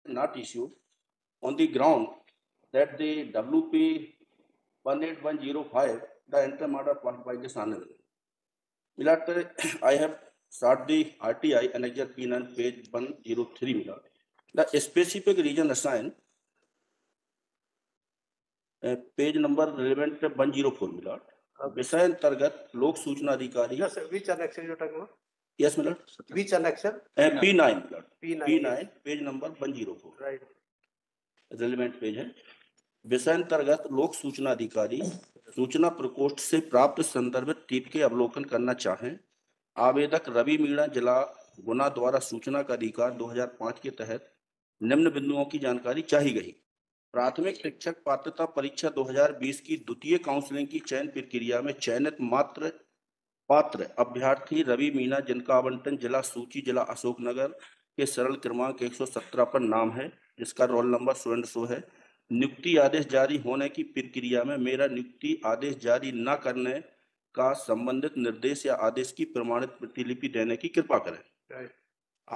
not issued on the ground that the WP 18105, the interim order passed by this honorable. Milord, I have sought the RTI Annexure P9 page 103, Milord. The specific region assigned, page number relevant 104, Milord. विषय अंतर्गत लोक सूचना अधिकारी. Yes, which annexure you are talking about? Yes, Milord. Which annexure? P9, Milord. P9, page number 104. Right. Relevant page है. विषय अंतर्गत लोक सूचना अधिकारी सूचना प्रकोष्ठ से प्राप्त संदर्भित टिप के अवलोकन करना चाहें. आवेदक रवि मीणा जिला गुना द्वारा सूचना का अधिकार 2005 के तहत निम्न बिंदुओं की जानकारी चाही गई. प्राथमिक शिक्षक पात्रता परीक्षा 2020 की द्वितीय काउंसलिंग की चयन प्रक्रिया में चयनित पात्र अभ्यर्थी रवि मीणा, जिनका आवंटन जिला सूची जिला अशोकनगर के सरल क्रमांक 117 पर नाम है, जिसका रोल नंबर 100 है. नियुक्ति आदेश जारी होने की प्रक्रिया में मेरा नियुक्ति आदेश जारी न करने का संबंधित निर्देश या आदेश की प्रमाणित प्रतिलिपि देने की कृपा करें. Right.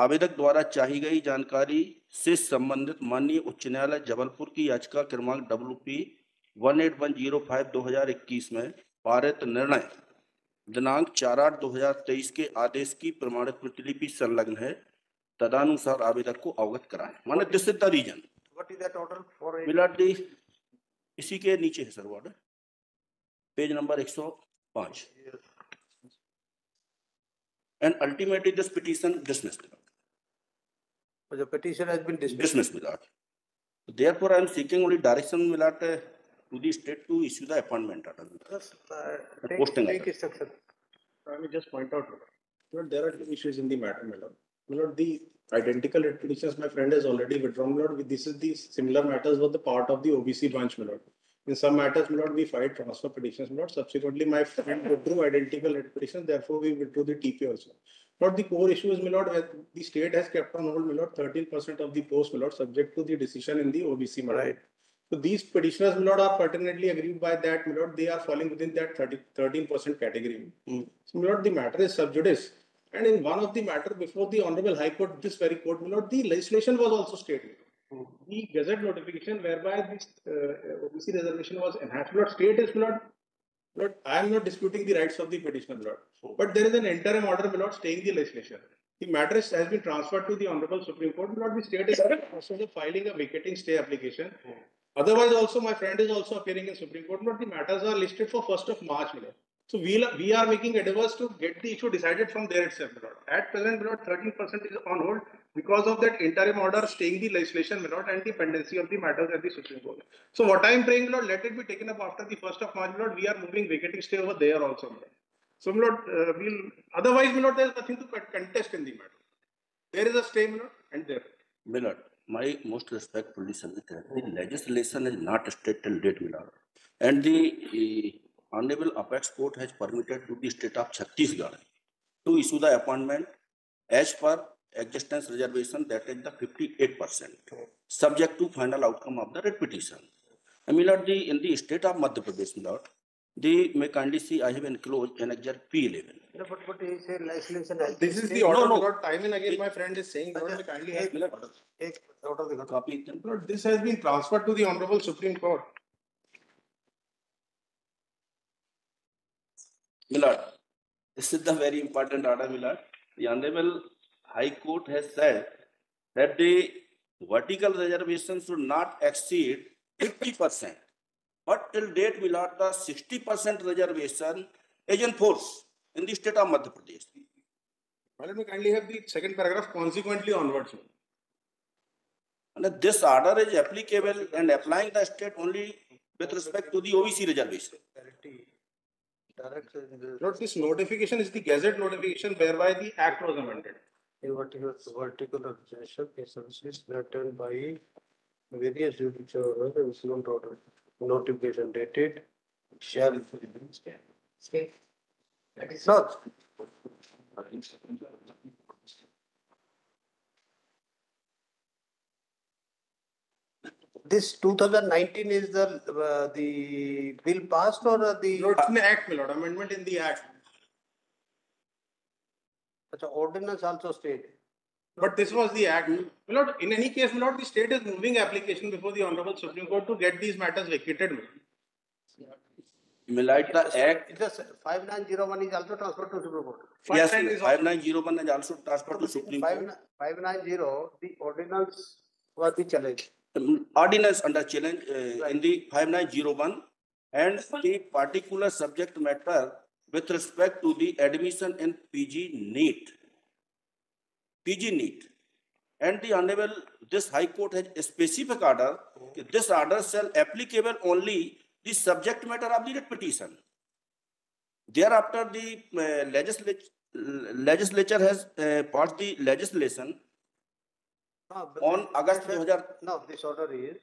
आवेदक द्वारा चाही गई जानकारी से संबंधित माननीय उच्च न्यायालय जबलपुर की याचिका क्रमांक WP 18105 2021 में पारित निर्णय दिनांक 4/8/2023 के आदेश की प्रमाणित प्रतिलिपि संलग्न है. तदनुसार आवेदक को अवगत कराएं. माने this is the reason. What is that order for? Milord इसी के नीचे है sir order, page number 105. And ultimately this petition dismissed. The petition has been dismissed. Dismissed, my lord. Therefore, I am seeking only direction, my lord, to the state to issue the appointment order. Yes, Posting take order. instruction. Let me just point out, Lord, there are two issues in the matter, my lord. My lord, the identical petitions my friend has already withdrawn, my lord. This is the similar matters were the part of the OBC branch, my lord. In some matters, my lord, we filed transfer petitions, my lord. Subsequently, my friend withdrew identical petitions, therefore we withdrew the TP also. Lord, the core issue is, my lord, the state has kept on hold, my lord, 13% of the post, my lord, subject to the decision in the OBC, my lord. Right. So these petitioners, my lord, are pertinently aggrieved by that, my lord, they are falling within that 13% category. So, my lord, the matter is sub judice. And in one of the matter before the Honorable High Court, this very court, my lord, the legislation was also stated. The gazette notification whereby this OBC reservation was enhanced, my lord, state is, my lord, I am not disputing the rights of the petitioner, my lord. But there is an interim order, my lord, staying the legislation. The matter has been transferred to the Honorable Supreme Court, my lord. The state is also filing a vacating stay application. Otherwise, also my friend is also appearing in Supreme Court. But the matters are listed for 1st of March. So we are making endeavors to get the issue decided from there itself. At present, 13% is on hold because of that interim order staying the legislation and the pendency of the matters at the Supreme Court. So what I am praying, let it be taken up after the 1st of March. We are moving vacating stay over there also. So we'll otherwise, there is nothing to contest in the matter. There is a stay, and there. Milord, my most respectfully submit that the legislation is not state till date, Milord. And the Honorable Apex Court has permitted to the state of Chhattisgarh to issue the appointment as per existence reservation, that is the 58%, subject to final outcome of the writ petition. And Milord, in the state of Madhya Pradesh, Milord, the may kindly see I have enclosed Annexure P11. No, but he said legislation. This is the order. No. Time and again, my friend is saying, Lord, kindly have the order. Take order the Copy. Lord, this has been transferred to the Honorable Supreme Court. Milord, this is the very important order, Milord. The Honorable High Court has said that the vertical reservation should not exceed 50%. But till date, Milord, the 60% reservation is in force in the state of Madhya Pradesh. Let me kindly have the second paragraph consequently onwards. And this order is applicable and applying the state only with respect to the OBC reservation. Lord, this notification is the gazette notification whereby the act was amended. A vertical organization is written by various judicial orders and order. Notification dated shall okay. Not. This 2019 is the bill passed or the? Lord, it's in the act, my lord. Amendment in the act. Ordinance also stayed. But this was the act. My lord, in any case, my lord, the state is moving application before the Honorable Supreme Court to get these matters vacated. My lord, the act. It is 5901 is also transferred to Supreme Court. Yes, 5901 is also transferred to Supreme Court. 590, the ordinance was the challenge. Ordinance under challenge in the 5901 and the particular subject matter with respect to the admission in PG NEET. And the Honorable, this High Court has a specific order. This order shall applicable only the subject matter of the writ petition. Thereafter, the legislature has passed the legislation on August 2000. No, this order is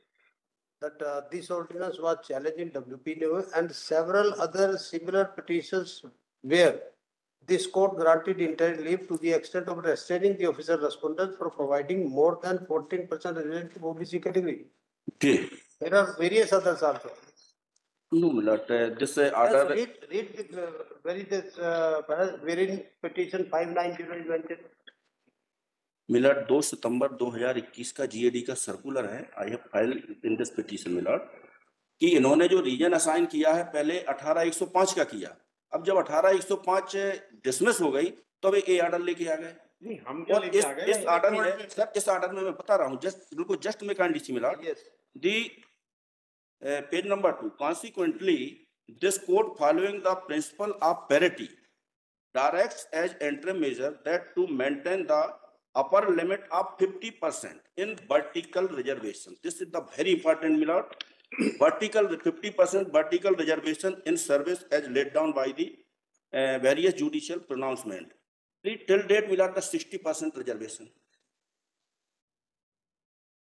that this ordinance was challenged in WP level and several other similar petitions where this court granted interim leave to the extent of restraining the official respondents for providing more than 14% related to OBC category. Okay. There are various others also. No, my lord, this order. Read where is this wherein petition 590 is mentioned. Milord 2 सितंबर 2021 का GAD का circular है। I have filed in this petition milord कि इन्होंने जो reason assign किया है पहले 18105 का किया, अब जब 18105 डिसमिस हो गई तो वे ए ऑर्डर लेके आ गए। नहीं, हम क्या लेके आ गए? इस ऑर्डर में सर, इस ऑर्डर में मैं बता रहा हूँ, जस्ट में kindly see milord the page number 2 consequently this court following the principle of parity directs as interim measure that to maintain the upper limit of 50% in vertical reservation. This is the very important, my lord. Vertical 50% vertical reservation in service as laid down by the various judicial pronouncement. Till date, my lord, the 60% reservation.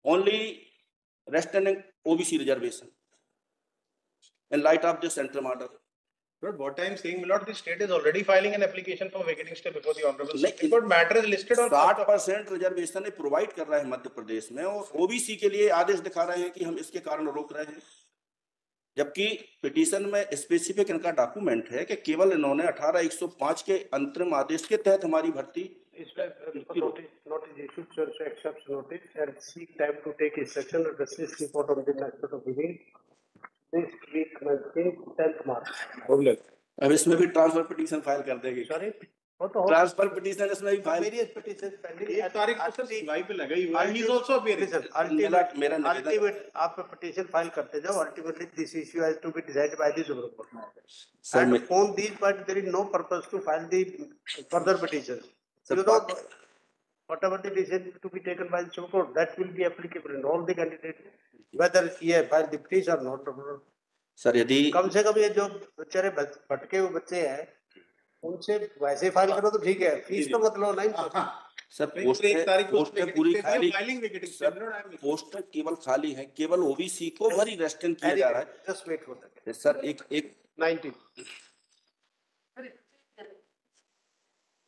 Only resting OBC reservation. In light of this interim order. Lord, what I am saying, my lord, the state is already filing an application for vacating stay before the Honorable Supreme Court. Matter is listed on 60% reservation provide कर रहा है मध्य प्रदेश में और OBC के लिए आदेश दिखा रहे हैं कि हम इसके कारण रोक रहे हैं, जबकि पिटीशन में स्पेसिफिक इनका डॉक्यूमेंट है कि केवल इन्होंने 18105 के अंतरिम आदेश के तहत हमारी भर्ती notice issued sir accepts notice and seek time to take instruction and dismiss report on the next of hearing this week 10th March. अब इसमें भी ट्रांसफर पिटीशन फाइल कर देंगे। Sorry, वो तो ट्रांसफर पिटीशन इसमें भी फाइल various petitions pending. एक तारीख को सर सुनवाई पे लगा ही हुआ है। He is also appearing. Ultimate आप petition file करते जाओ. Ultimately this issue has to be decided by the Supreme Court. And on these points there is no purpose to file the further petitions. You know, whatever the decision to be taken by the Supreme Court, that will be applicable in all the candidates, whether he has filed the petition or not. Sir यदि कम से कम ये जो बेचारे भटके हुए बच्चे हैं उनसे वैसे फाइल करो तो ठीक है, फीस तो मत लो। नहीं सर, पोस्टर पूरी खाली, पोस्टर केवल खाली है, केवल ओबीसी को भरी रेस्टेंट किया जा रहा है। Just wait for that sir एक 90